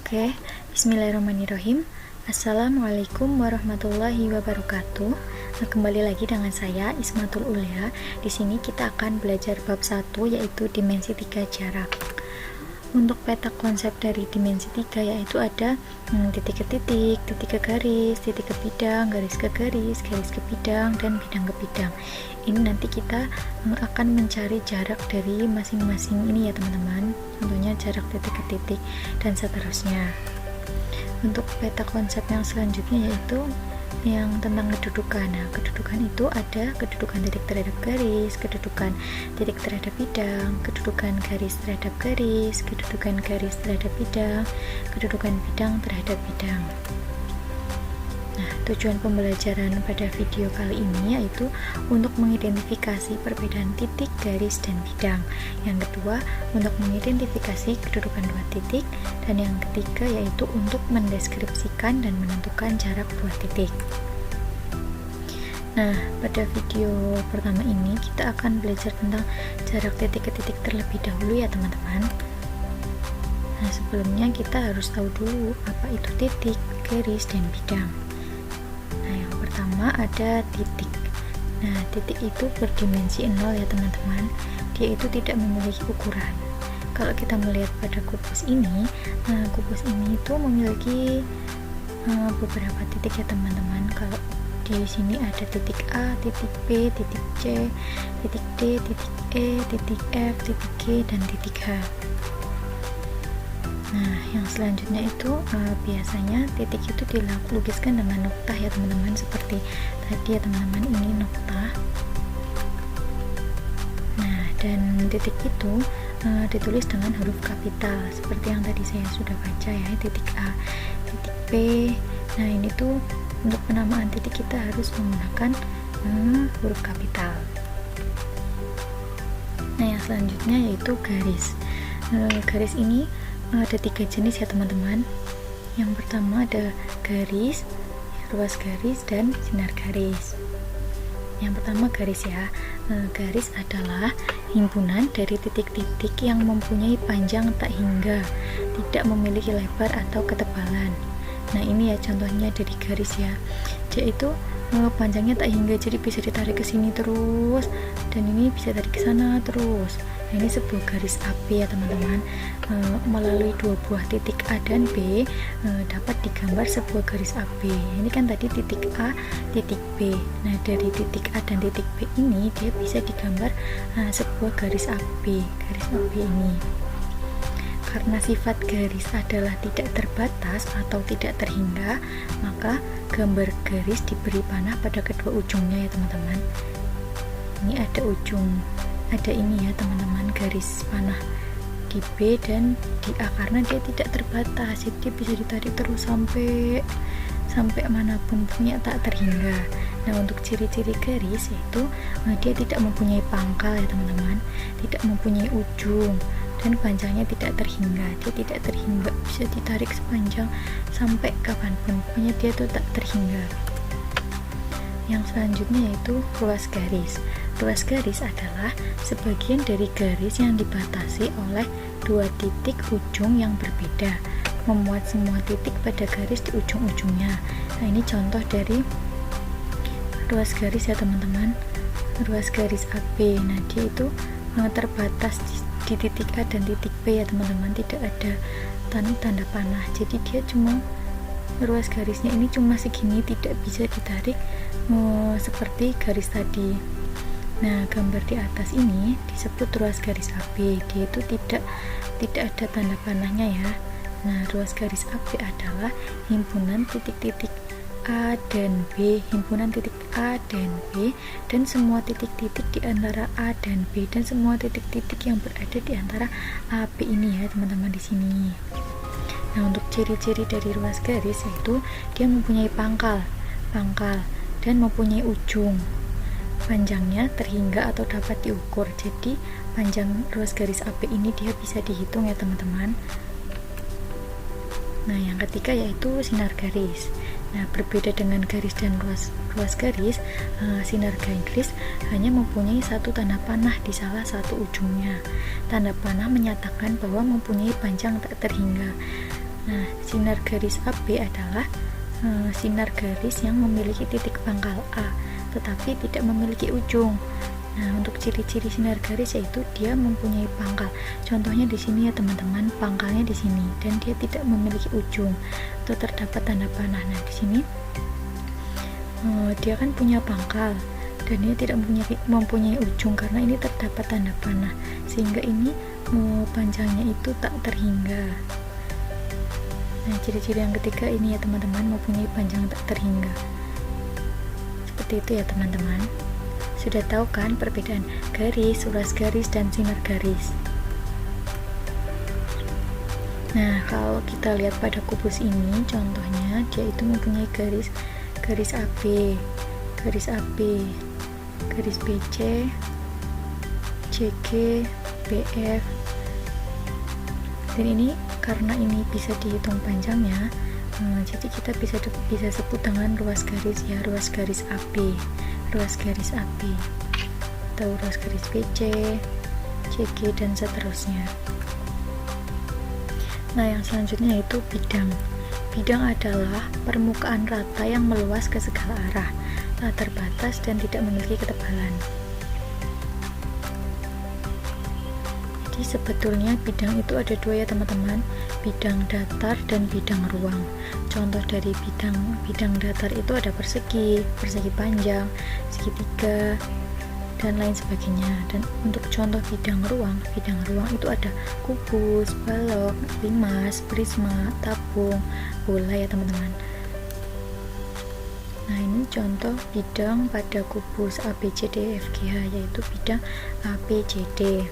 Oke, bismillahirrahmanirrahim. Assalamualaikum warahmatullahi wabarakatuh. Kembali lagi dengan saya Ismatul Ulia. Di sini kita akan belajar bab 1, yaitu dimensi 3 jarak. Untuk peta konsep dari dimensi 3 yaitu ada titik ke titik, titik ke garis, titik ke bidang, garis ke garis, garis ke bidang, dan bidang ke bidang. Ini nanti kita akan mencari jarak dari masing-masing ini ya teman-teman. Contohnya jarak titik ke titik dan seterusnya. Untuk peta konsep yang selanjutnya yaitu yang tentang kedudukan. Nah, kedudukan itu ada kedudukan titik terhadap garis, kedudukan titik terhadap bidang, kedudukan garis terhadap garis, kedudukan garis terhadap bidang, kedudukan bidang terhadap bidang. Nah, tujuan pembelajaran pada video kali ini yaitu untuk mengidentifikasi perbedaan titik, garis, dan bidang. Yang kedua, untuk mengidentifikasi kedudukan dua titik. Dan yang ketiga yaitu untuk mendeskripsikan dan menentukan jarak dua titik. Nah, pada video pertama ini kita akan belajar tentang jarak titik ke titik terlebih dahulu ya teman-teman. Nah, sebelumnya kita harus tahu dulu apa itu titik, garis, dan bidang. Nah, yang pertama ada titik. Nah, titik itu berdimensi 0 ya teman-teman. Dia itu tidak memiliki ukuran. Kalau kita melihat pada kubus ini, kubus ini itu memiliki beberapa titik ya teman-teman. Kalau di sini ada titik A, titik B, titik C, titik D, titik E, titik F, titik G, dan titik H. Nah, yang selanjutnya itu biasanya titik itu dilukiskan dengan noktah ya teman-teman, seperti tadi ya teman-teman, ini noktah. Nah, dan titik itu ditulis dengan huruf kapital seperti yang tadi saya sudah baca ya, titik A, titik B. Nah, ini tuh untuk penamaan titik kita harus menggunakan huruf kapital. Nah, yang selanjutnya yaitu garis. Garis ini ada 3 jenis ya teman-teman. Yang pertama ada garis, ruas garis, dan sinar garis. Yang pertama garis ya. Garis adalah himpunan dari titik-titik yang mempunyai panjang tak hingga, tidak memiliki lebar atau ketebalan. Nah, ini ya contohnya dari garis ya. Dia itu panjangnya tak hingga, jadi bisa ditarik ke sini terus, dan ini bisa tarik ke sana terus. Nah, ini sebuah garis AB ya teman-teman. Melalui dua buah titik A dan B dapat digambar sebuah garis AB. Ini kan tadi titik A, titik B. Nah, dari titik A dan titik B ini dia bisa digambar sebuah garis AB. Garis AB ini. Karena sifat garis adalah tidak terbatas atau tidak terhingga, maka gambar garis diberi panah pada kedua ujungnya ya teman-teman. Ini ada ujung, ada ini ya teman-teman, garis panah di B dan di A karena dia tidak terbatas, jadi dia bisa ditarik terus sampai manapun, punya tak terhingga. Nah, untuk ciri-ciri garis yaitu dia tidak mempunyai pangkal ya teman-teman, tidak mempunyai ujung, dan panjangnya tidak terhingga. Dia tidak terhingga, bisa ditarik sepanjang sampai kapanpun, pokoknya dia tuh tak terhingga. Yang selanjutnya yaitu ruas garis. Ruas garis adalah sebagian dari garis yang dibatasi oleh dua titik ujung yang berbeda, memuat semua titik pada garis di ujung-ujungnya. Nah, ini contoh dari ruas garis ya teman-teman. Ruas garis AB. Nah, dia itu terbatas di titik A dan titik B ya teman-teman, tidak ada tanda panah, jadi dia cuma ruas garisnya ini cuma segini, tidak bisa ditarik seperti garis tadi. Nah, gambar di atas ini disebut ruas garis AB. Dia itu tidak ada tanda panahnya ya. Nah, ruas garis AB adalah himpunan titik-titik A dan B, himpunan titik A dan B, dan semua titik-titik di antara A dan B, dan semua titik-titik yang berada di antara AB ini ya teman-teman di sini. Nah, untuk ciri-ciri dari ruas garis yaitu dia mempunyai pangkal dan mempunyai ujung. Panjangnya terhingga atau dapat diukur. Jadi panjang ruas garis AB ini dia bisa dihitung ya teman-teman. Nah, yang ketiga yaitu sinar garis. Nah, berbeda dengan garis dan ruas garis, sinar garis hanya mempunyai satu tanda panah di salah satu ujungnya. Tanda panah menyatakan bahwa mempunyai panjang tak terhingga. Nah, sinar garis AB adalah sinar garis yang memiliki titik pangkal A tetapi tidak memiliki ujung. Nah, untuk ciri-ciri sinar garis yaitu dia mempunyai pangkal. Contohnya di sini ya teman-teman, pangkalnya di sini dan dia tidak memiliki ujung atau terdapat tanda panah. Nah, di sini dia kan punya pangkal dan dia tidak mempunyai ujung karena ini terdapat tanda panah, sehingga ini panjangnya itu tak terhingga. Nah, ciri-ciri yang ketiga ini ya teman-teman, mempunyai panjang tak terhingga. Seperti itu ya teman-teman. Sudah tahu kan perbedaan garis, uras garis, dan sinar garis. Nah, kalau kita lihat pada kubus ini, contohnya dia itu mempunyai garis AB, garis AB, garis BC, CG, BF. Dan ini karena ini bisa dihitung panjangnya, jadi kita bisa sebut dengan ruas garis ya, ruas garis AB, ruas garis AB, atau ruas garis BC, CG, dan seterusnya. Nah, yang selanjutnya yaitu bidang. Bidang adalah permukaan rata yang meluas ke segala arah, tak terbatas dan tidak memiliki ketebalan. Jadi sebetulnya bidang itu ada dua ya teman-teman, bidang datar dan bidang ruang. Contoh dari bidang datar itu ada persegi panjang, segitiga, dan lain sebagainya. Dan untuk contoh bidang ruang itu ada kubus, balok, limas, prisma, tabung, bola ya teman-teman. Nah, ini contoh bidang pada kubus ABCDEFGH, yaitu bidang ABCD.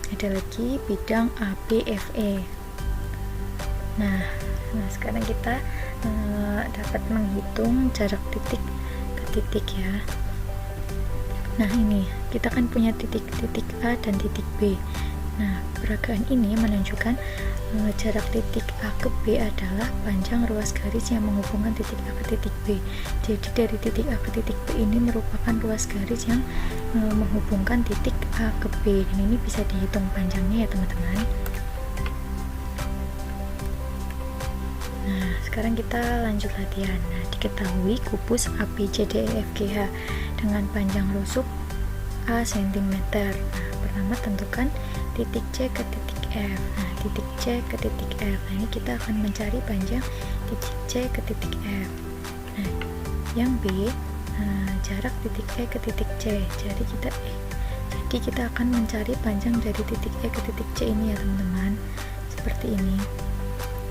Ada lagi bidang ABFE. Nah, sekarang kita dapat menghitung jarak titik ke titik ya. Nah, ini kita kan punya titik A dan titik B. Nah, peragaan ini menunjukkan jarak titik A ke B adalah panjang ruas garis yang menghubungkan titik A ke titik B. Jadi dari titik A ke titik B ini merupakan ruas garis yang menghubungkan titik A ke B, dan ini bisa dihitung panjangnya ya teman-teman. Nah, sekarang kita lanjut latihan. Nah, diketahui kubus ABCDEFGH dengan panjang rusuk A cm. Nah, pertama tentukan titik C ke titik F. Nah, titik C ke titik F. Nah, ini kita akan mencari panjang titik C ke titik F. Nah, yang B, jarak titik E ke titik C. Jadi kita akan mencari panjang dari titik E ke titik C ini ya teman-teman, seperti ini.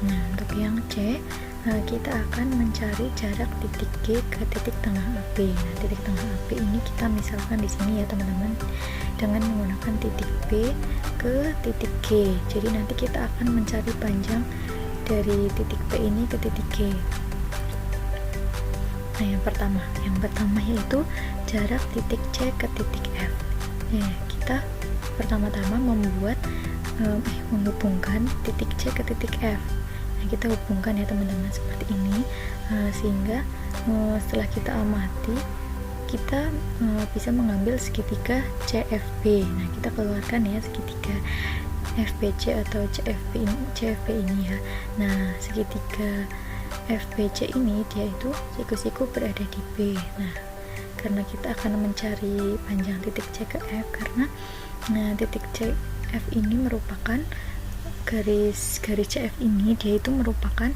Nah, untuk yang C, kita akan mencari jarak titik G ke titik tengah AB. Nah, titik tengah AB ini kita misalkan di sini ya teman-teman, dengan menggunakan titik B ke titik G. Jadi nanti kita akan mencari panjang dari titik B ini ke titik G. Nah, yang pertama yaitu jarak titik C ke titik F. Nah, kita pertama-tama menghubungkan titik C ke titik F. Nah, kita hubungkan ya teman-teman seperti ini, sehingga setelah kita amati, kita bisa mengambil segitiga CFB. Nah, kita keluarkan ya segitiga FBC atau CFB ini ya. Nah, segitiga FBC ini dia itu siku-siku berada di B. Nah, karena kita akan mencari panjang titik C ke F, karena titik CF ini merupakan garis CF ini, dia itu merupakan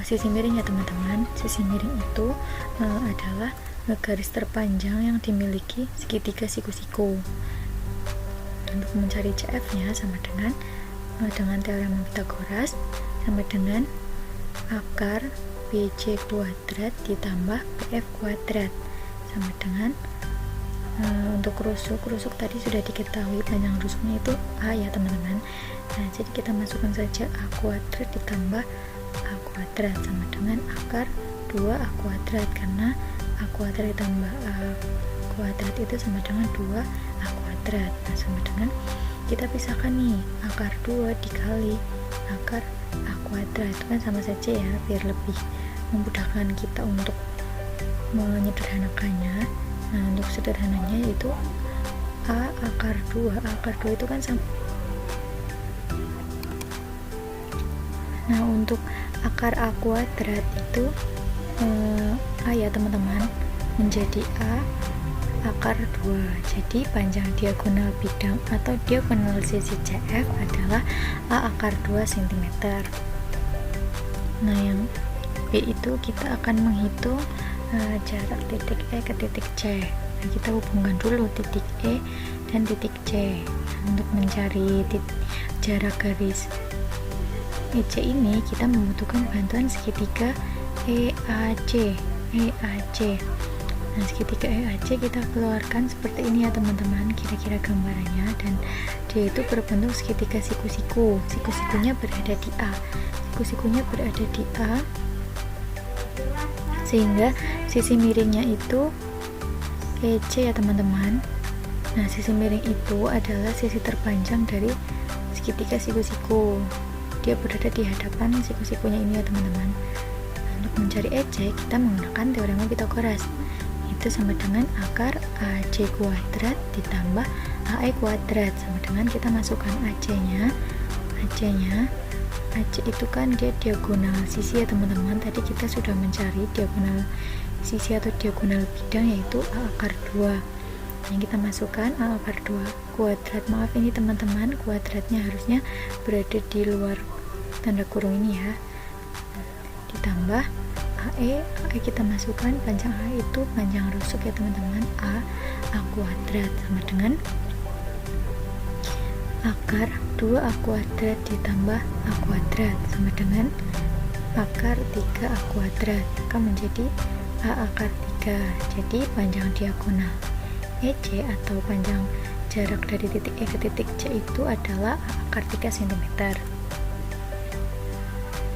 sisi miring ya teman-teman. Sisi miring itu adalah garis terpanjang yang dimiliki segitiga siku-siku. Untuk mencari CF nya sama dengan teorema Pythagoras sama dengan akar BC kuadrat ditambah BF kuadrat sama dengan untuk rusuk tadi sudah diketahui panjang rusuknya itu A ya teman-teman. Nah, jadi kita masukkan saja A kuadrat ditambah A kuadrat sama dengan akar 2A kuadrat, karena A kuadrat ditambah A kuadrat itu sama dengan 2A kuadrat. Nah, sama dengan kita pisahkan nih, akar 2 dikali akar A kuadrat, itu kan sama saja ya, biar lebih memudahkan kita untuk menyederhanakannya. Nah, untuk sederhananya itu A akar 2 itu kan sama. Nah, untuk akar A kuadrat itu A ya teman-teman, menjadi A akar 2. Jadi panjang diagonal bidang atau diagonal sisi CF adalah A akar 2 cm. Nah, yang B itu kita akan menghitung jarak titik E ke titik C. Nah, kita hubungkan dulu titik E dan titik C. Untuk mencari jarak garis EC ini kita membutuhkan bantuan segitiga EAC. Nah, segitiga EAC kita keluarkan seperti ini ya teman-teman, kira-kira gambarannya, dan dia itu berbentuk segitiga siku-siku. Siku-sikunya berada di A. Siku-sikunya berada di A, sehingga sisi miringnya itu EC ya teman-teman. Nah, sisi miring itu adalah sisi terpanjang dari segitiga siku-siku. Dia berada di hadapan siku-sikunya ini ya teman-teman. Nah, untuk mencari EC kita menggunakan teorema Pythagoras. Itu sama dengan akar AC kuadrat ditambah AE kuadrat, sama dengan kita masukkan AC-nya. AC itu kan dia diagonal sisi ya teman-teman. Tadi kita sudah mencari diagonal sisi atau diagonal bidang, yaitu A akar 2. Yang kita masukkan A akar 2 kuadrat. Maaf ini teman-teman, kuadratnya harusnya berada di luar tanda kurung ini ya. Ditambah AE kita masukkan, panjang AE itu panjang rusuk ya teman-teman, A kuadrat sama dengan akar 2A kuadrat ditambah A kuadrat sama dengan akar 3A kuadrat, maka menjadi A akar 3. Jadi panjang diagonal EC atau panjang jarak dari titik E ke titik C itu adalah A akar 3 cm.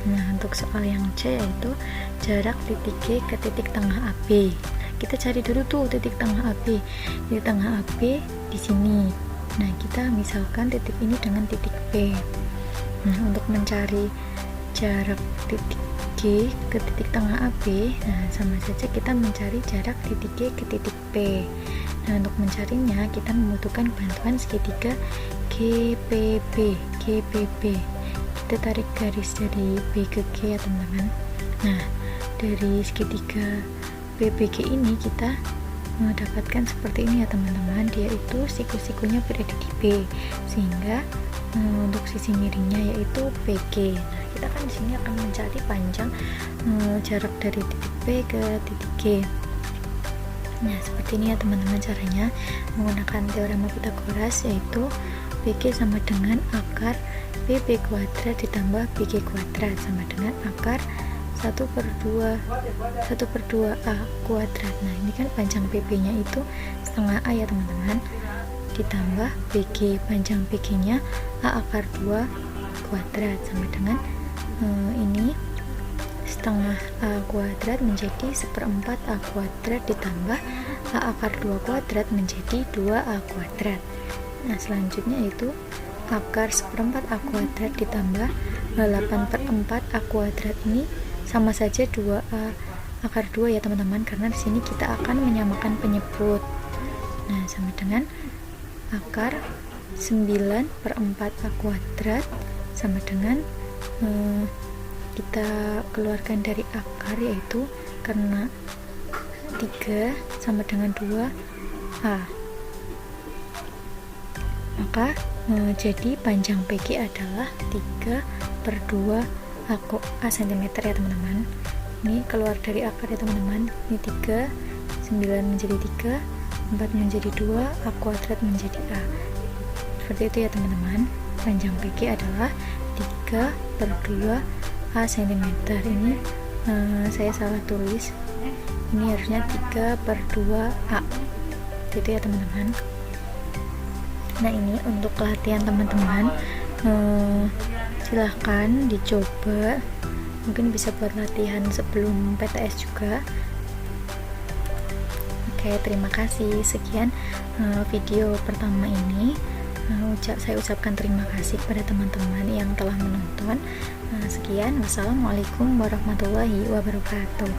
Nah, untuk soal yang C yaitu jarak titik G ke titik tengah AB. Kita cari dulu tuh titik tengah AB. Titik tengah AB di sini. Nah, kita misalkan titik ini dengan titik P. Nah, untuk mencari jarak titik G ke titik tengah AB, nah sama saja kita mencari jarak titik G ke titik P. Nah, untuk mencarinya kita membutuhkan bantuan segitiga GPB. Kita tarik garis dari B ke G ya teman-teman. Nah, dari segitiga BBG ini kita mendapatkan seperti ini ya teman-teman. Dia itu siku-sikunya berada di B, sehingga untuk sisi miringnya yaitu PG. Nah, kita kan di sini akan mencari panjang jarak dari titik P ke titik G. Nah, seperti ini ya teman-teman caranya menggunakan teorema Pythagoras, yaitu PG sama dengan akar PB kuadrat ditambah BG kuadrat sama dengan akar 1/2 A kuadrat. Nah, ini kan panjang PB nya itu setengah A ya teman-teman, ditambah BG, panjang BG nya A akar 2 kuadrat sama dengan ini setengah A kuadrat menjadi 1/4 A kuadrat ditambah A akar 2 kuadrat menjadi 2A kuadrat. Nah, selanjutnya itu akar 1/4 A kuadrat ditambah 8/4 A kuadrat, ini sama saja 2A akar 2 ya teman-teman, karena di sini kita akan menyamakan penyebut. Nah, sama dengan akar 9/4 A kuadrat sama dengan kita keluarkan dari akar, yaitu karena 3 sama dengan 2A, maka jadi panjang PG adalah 3/2 A cm ya teman-teman. Ini keluar dari akar ya teman-teman. Ini 3, 9 menjadi 3, 4 menjadi 2, A kuadrat menjadi A. Seperti itu ya teman-teman. Panjang PG adalah 3/2 A cm. Ini saya salah tulis. Ini harusnya 3/2 A. Itu ya teman-teman. Nah, ini untuk latihan teman-teman, silahkan dicoba, mungkin bisa buat latihan sebelum PTS juga. Oke, terima kasih. Sekian video pertama ini. Saya ucapkan terima kasih kepada teman-teman yang telah menonton. Sekian, wassalamualaikum warahmatullahi wabarakatuh.